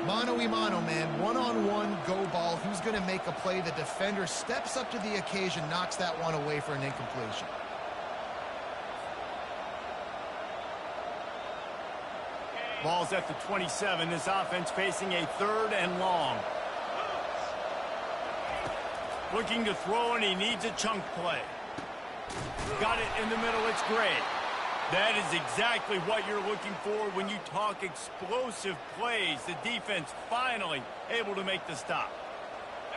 Mano-a-mano, man. One-on-one go ball. Who's going to make a play? The defender steps up to the occasion, knocks that one away for an incompletion. Ball's at the 27. This offense facing a third and long. Looking to throw, and he needs a chunk play. Got it in the middle. It's great. That is exactly what you're looking for when you talk explosive plays. The defense finally able to make the stop.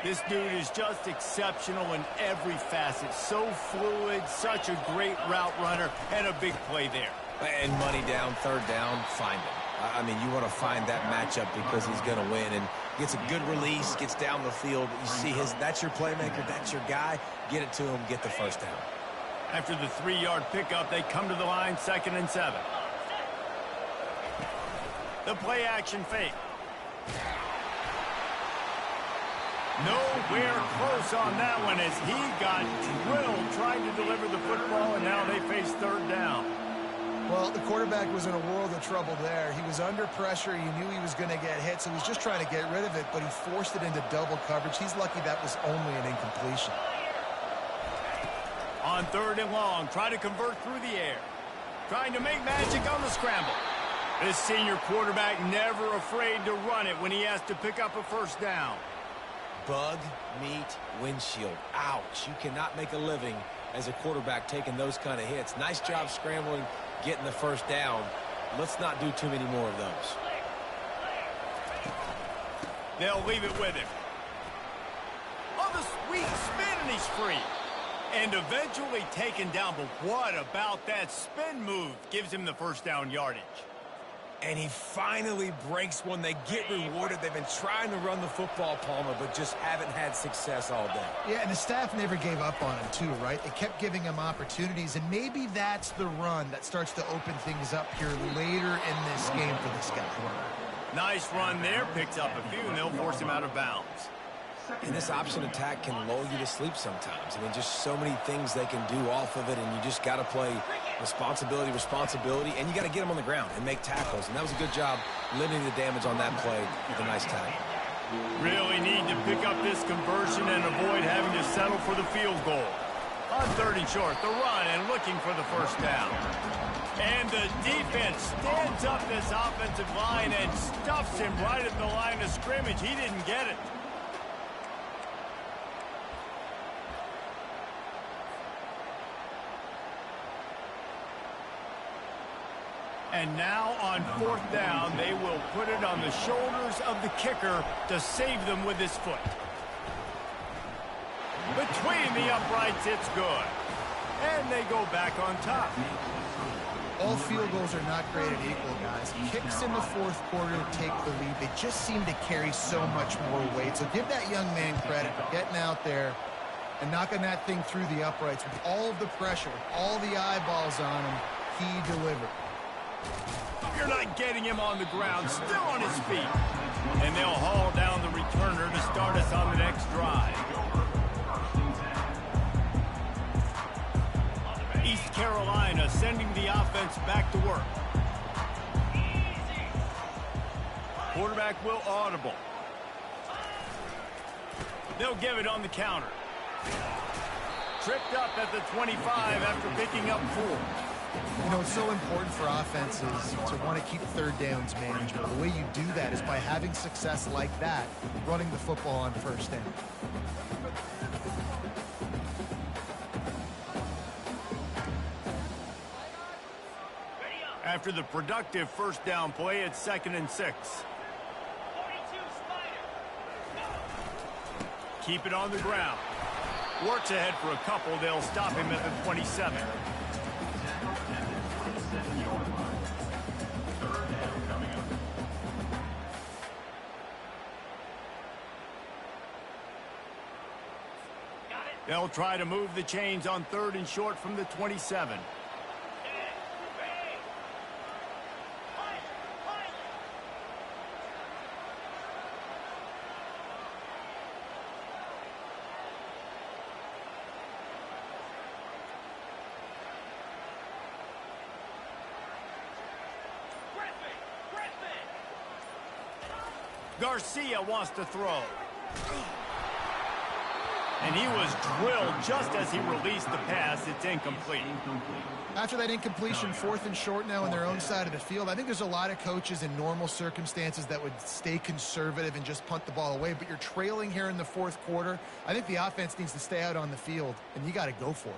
This dude is just exceptional in every facet. So fluid, such a great route runner, and a big play there. And money down, third down, find him. I mean, you want to find that matchup because he's going to win, and gets a good release, gets down the field. You see that's your playmaker, that's your guy. Get it to him, get the first down. After the 3-yard pickup, they come to the line, 2nd and 7. The play action fake. Nowhere close on that one as he got drilled trying to deliver the football, and now they face third down. Well, the quarterback was in a world of trouble there. He was under pressure. He knew he was going to get hit, so he was just trying to get rid of it, but he forced it into double coverage. He's lucky that was only an incompletion. On third and long, try to convert through the air. Trying to make magic on the scramble. This senior quarterback never afraid to run it when he has to pick up a first down. Bug, meat, windshield. Ouch. You cannot make a living as a quarterback taking those kind of hits. Nice job scrambling, getting the first down. Let's not do too many more of those. They'll leave it with him. On the sweet spin, and he's free. And eventually taken down, but what about that spin move? Gives him the first down yardage. And he finally breaks one. They get rewarded. They've been trying to run the football, Palmer, but just haven't had success all day. Yeah, and the staff never gave up on him, too, right? They kept giving him opportunities, and maybe that's the run that starts to open things up here later in this game for this guy. Nice run there. Picks up a few, and they'll force him out of bounds. And this option attack can lull you to sleep sometimes. I mean, just so many things they can do off of it, and you just got to play responsibility, and you got to get them on the ground and make tackles. And that was a good job limiting the damage on that play with a nice tackle. Really need to pick up this conversion and avoid having to settle for the field goal. On third and short, the run and looking for the first down. And the defense stands up this offensive line and stuffs him right at the line of scrimmage. He didn't get it. And now on fourth down, they will put it on the shoulders of the kicker to save them with his foot. Between the uprights, it's good. And they go back on top. All field goals are not created equal, guys. Kicks in the fourth quarter to take the lead. They just seem to carry so much more weight. So give that young man credit for getting out there and knocking that thing through the uprights with all of the pressure, all the eyeballs on him. He delivered. You're not getting him on the ground, still on his feet. And they'll haul down the returner to start us on the next drive. East Carolina sending the offense back to work. Quarterback will audible. They'll give it on the counter. Tripped up at the 25 after picking up 4. You know, it's so important for offenses to want to keep third downs manageable. The way you do that is by having success like that, running the football on first down. After the productive first down play, it's 2nd and 6. Keep it on the ground. Works ahead for a couple. They'll stop him at the 27. They'll try to move the chains on third and short from the 27. Garcia wants to throw. And he was drilled just as he released the pass. It's incomplete. After that incompletion, 4th and short now on their own side of the field, I think there's a lot of coaches in normal circumstances that would stay conservative and just punt the ball away. But you're trailing here in the fourth quarter. I think the offense needs to stay out on the field, and you got to go for it.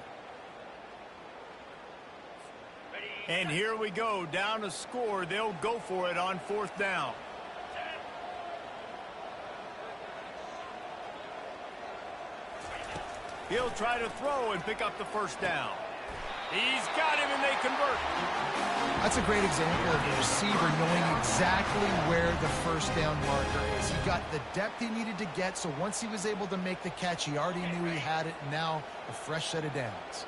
And here we go, down a score. They'll go for it on 4th down. He'll try to throw and pick up the first down. He's got him, and they convert. That's a great example of the receiver knowing exactly where the first down marker is. He got the depth he needed to get, so once he was able to make the catch, he already knew he had it. Now a fresh set of downs.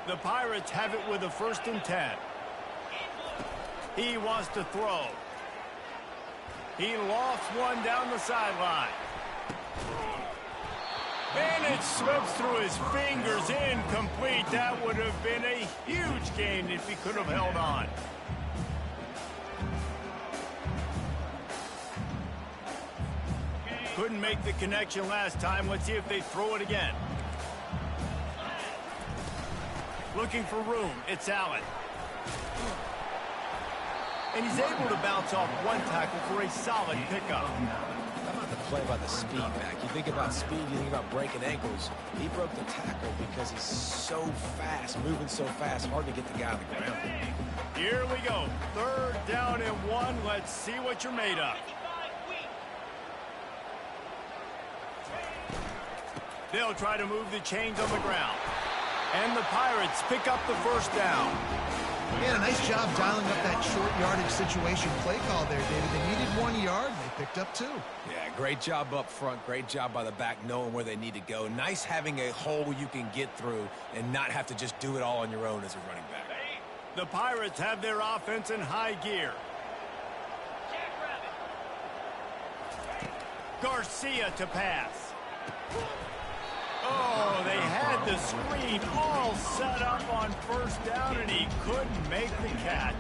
The Pirates have it with a 1st and 10. He wants to throw. He lofts one down the sideline. And it slips through his fingers, incomplete. That would have been a huge gain if he could have held on. Couldn't make the connection last time. Let's see if they throw it again. Looking for room. It's Allen. And he's able to bounce off one tackle for a solid pickup. How about the play by the speed back? You think about speed, you think about breaking ankles. He broke the tackle because he's so fast, moving so fast, hard to get the guy on the ground. Here we go. 3rd down and 1. Let's see what you're made of. They'll try to move the chains on the ground. And the Pirates pick up the 1st down. Yeah, nice job dialing up that short yardage situation play call there, David. They needed 1 yard, and they picked up 2. Yeah, great job up front. Great job by the back knowing where they need to go. Nice having a hole you can get through and not have to just do it all on your own as a running back. The Pirates have their offense in high gear. Garcia to pass. Oh, they had the screen all set up on 1st down, and he couldn't make the catch.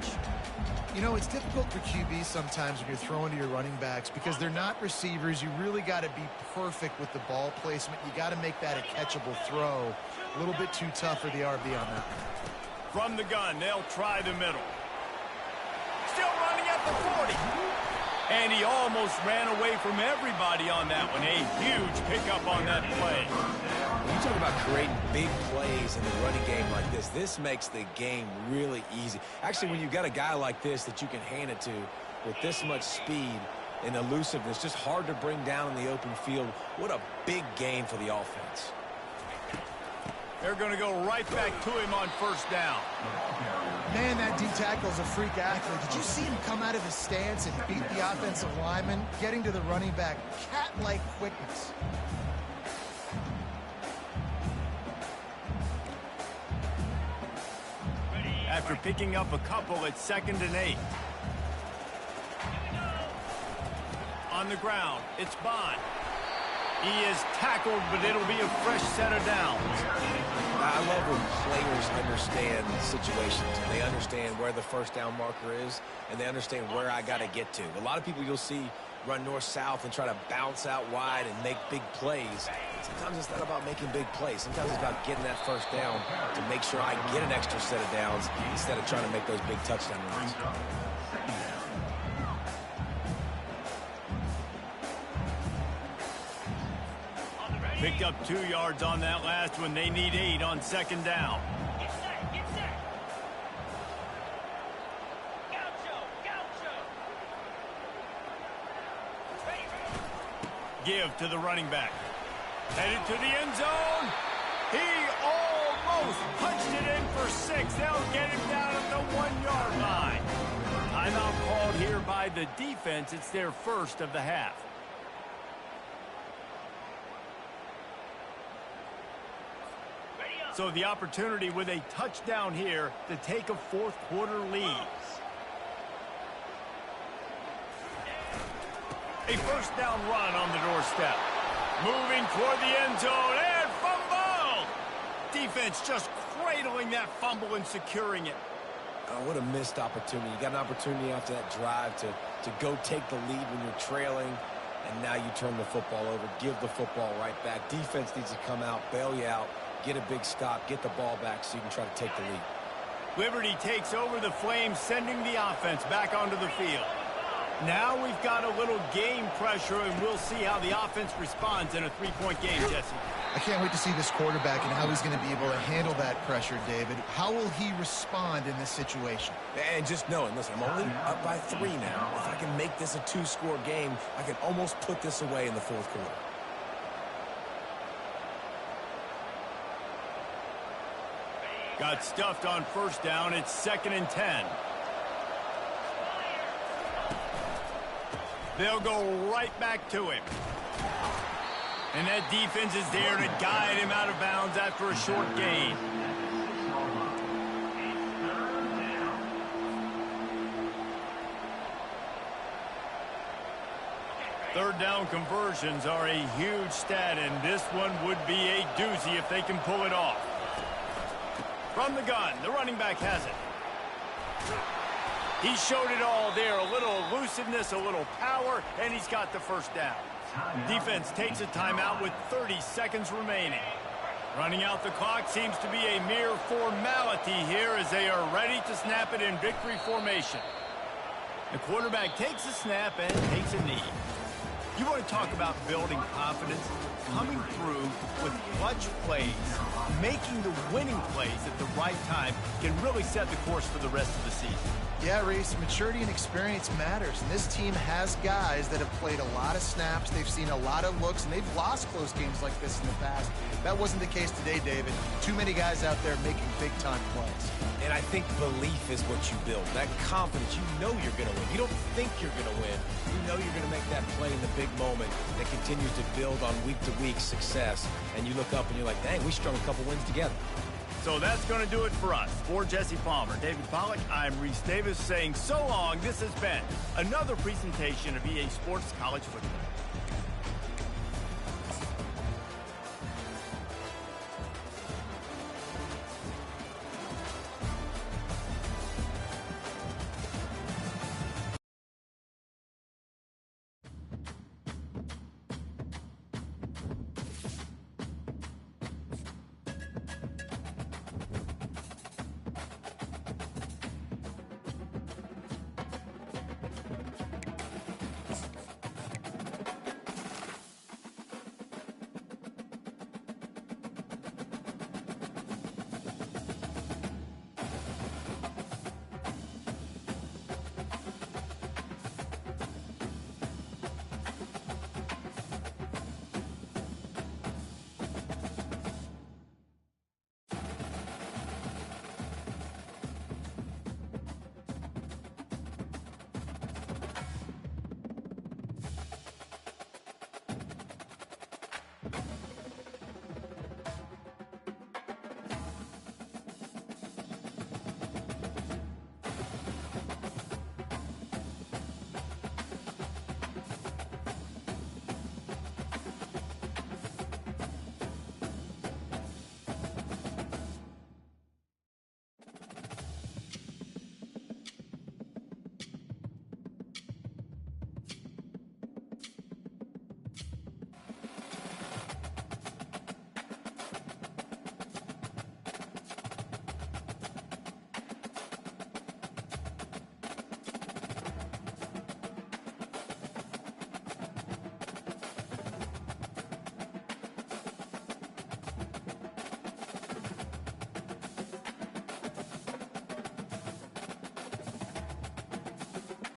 You know, it's difficult for QBs sometimes when you're throwing to your running backs because they're not receivers. You really got to be perfect with the ball placement. You got to make that a catchable throw. A little bit too tough for the RB on that. From the gun, they'll try the middle. Still running at the 40. And he almost ran away from everybody on that one. A huge pickup on that play. When you talk about creating big plays in the running game like this makes the game really easy. Actually, when you've got a guy like this that you can hand it to with this much speed and elusiveness, just hard to bring down in the open field, what a big gain for the offense. They're going to go right back to him on 1st down. Man, that D tackle is a freak athlete. Did you see him come out of his stance and beat the offensive lineman, getting to the running back? Cat-like quickness. After picking up a couple, it's 2nd and 8. On the ground, it's Bond. He is tackled, but it'll be a fresh set of downs. I love when players understand situations. They understand where the 1st down marker is, and they understand where I got to get to. A lot of people you'll see run north-south and try to bounce out wide and make big plays. Sometimes it's not about making big plays. Sometimes it's about getting that 1st down to make sure I get an extra set of downs instead of trying to make those big touchdown runs. Picked up 2 yards on that last one. They need 8 on 2nd down. Give to the running back. Headed to the end zone. He almost punched it in for 6. They'll get him down at the 1-yard line. Timeout called here by the defense. It's their 1st of the half. So the opportunity with a touchdown here to take a 4th quarter lead. A 1st down run on the doorstep. Moving toward the end zone and fumble! Defense just cradling that fumble and securing it. Oh, what a missed opportunity. You got an opportunity after that drive to go take the lead when you're trailing, and now you turn the football over, give the football right back. Defense needs to come out, bail you out, get a big stop, get the ball back so you can try to take the lead. Liberty takes over the Flames, sending the offense back onto the field. Now we've got a little game pressure, and we'll see how the offense responds in a 3-point game, Jesse. I can't wait to see this quarterback and how he's going to be able to handle that pressure, David. How will he respond in this situation? And just knowing, listen, I'm only up by 3 now. If I can make this a 2-score game, I can almost put this away in the 4th quarter. Got stuffed on 1st down. It's 2nd and 10. They'll go right back to him. And that defense is there to guide him out of bounds after a short gain. Third down conversions are a huge stat, and this one would be a doozy if they can pull it off. From the gun, the running back has it. He showed it all there. A little elusiveness, a little power, and he's got the first down. Defense takes a timeout with 30 seconds remaining. Running out the clock seems to be a mere formality here as they are ready to snap it in victory formation. The quarterback takes a snap and takes a knee. You want to talk about building confidence? Coming through with clutch plays, making the winning plays at the right time can really set the course for the rest of the season. Yeah, Reese, maturity and experience matters, and this team has guys that have played a lot of snaps, they've seen a lot of looks, and they've lost close games like this in the past. That wasn't the case today, David. Too many guys out there making big-time plays. And I think belief is what you build. That confidence, you know you're going to win. You don't think you're going to win. You know you're going to make that play in the big moment that continues to build on week-to-week success. And you look up and you're like, dang, we strung a couple wins together. So that's going to do it for us. For Jesse Palmer, David Pollack, I'm Reese Davis saying so long. This has been another presentation of EA Sports College Football.